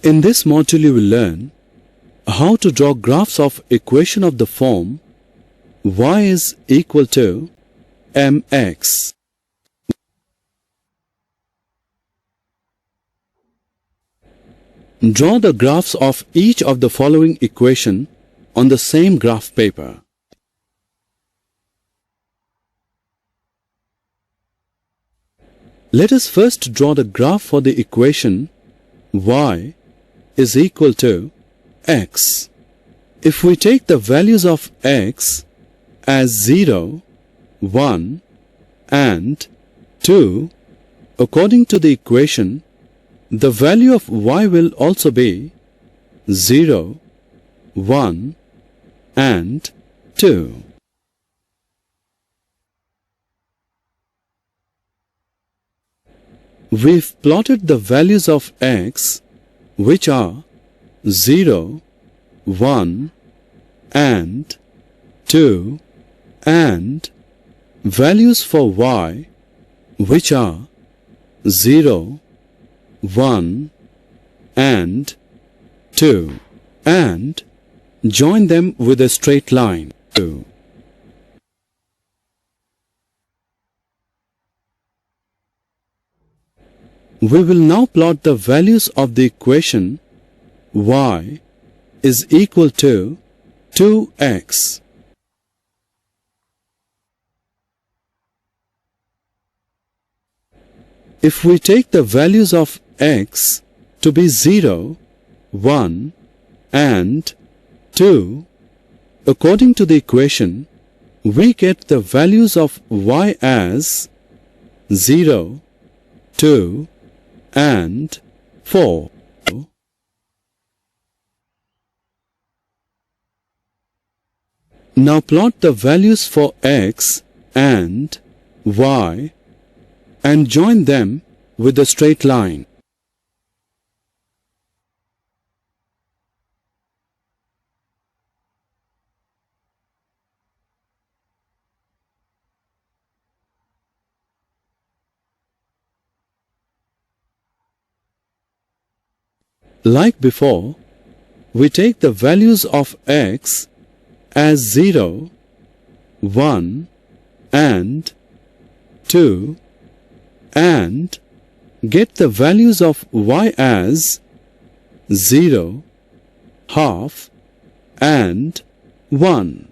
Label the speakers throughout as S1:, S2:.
S1: In this module you will learn how to draw graphs of equation of the form y is equal to mx. Draw the graphs of each of the following equation on the same graph paper. Let us first draw the graph for the equation y is equal to x. If we take the values of x as 0, 1 and 2, according to the equation, the value of y will also be 0, 1 and 2. We've plotted the values of x, which are 0, 1 and 2, and values for y, which are 0, 1 and 2, and join them with a straight line. 2. We will now plot the values of the equation y is equal to 2x. If we take the values of x to be 0, 1 and 2, according to the equation, we get the values of y as 0, 2 and 4. Now plot the values for x and y and join them with a straight line. Like before, we take the values of x as 0, 1 and 2 and get the values of y as 0, half and 1.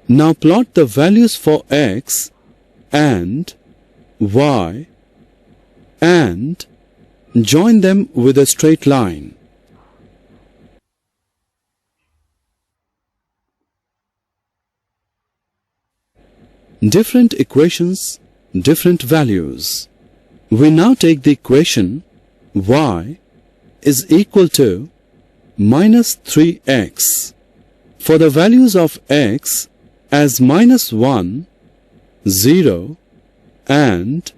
S1: Now plot the values for x and y and join them with a straight line. Different equations, different values. We now take the equation y is equal to minus 3x. For the values of x as minus 1, 0 and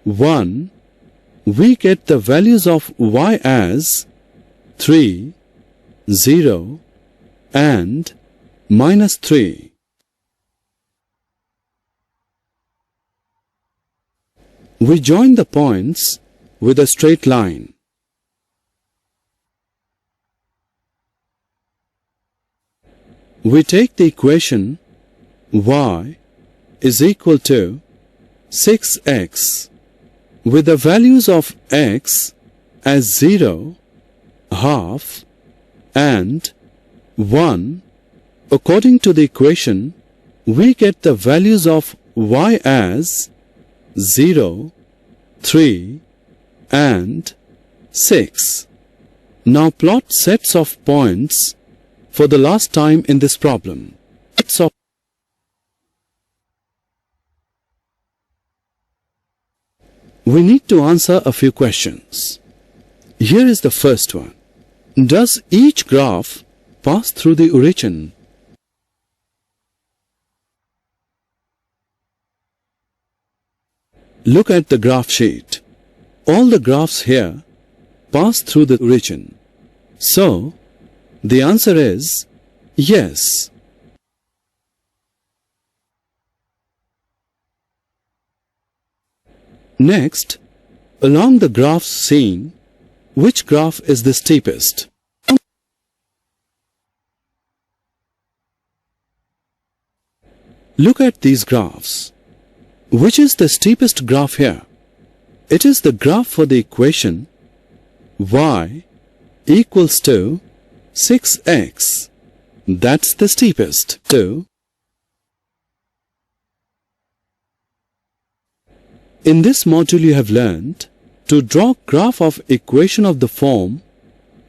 S1: 1, we get the values of y as 3, 0 and minus 3. We join the points with a straight line. We take the equation y is equal to 6x with the values of x as 0, half and 1. According to the equation, we get the values of y as 0, 3 and 6. Now plot sets of points for the last time in this problem. We need to answer a few questions. Here is the first one. Does each graph pass through the origin? Look at the graph sheet. All the graphs here pass through the origin. So, the answer is yes. Next, along the graphs seen, which graph is the steepest? Look at these graphs. Which is the steepest graph here? It is the graph for the equation y equals to 6x. That's the steepest. So, in this module you have learned to draw graph of equation of the form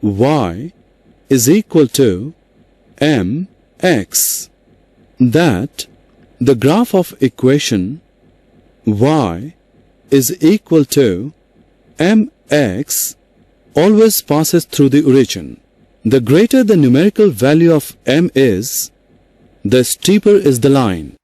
S1: y is equal to mx. That the graph of equation y is equal to mx always passes through the origin. The greater the numerical value of m is, the steeper is the line.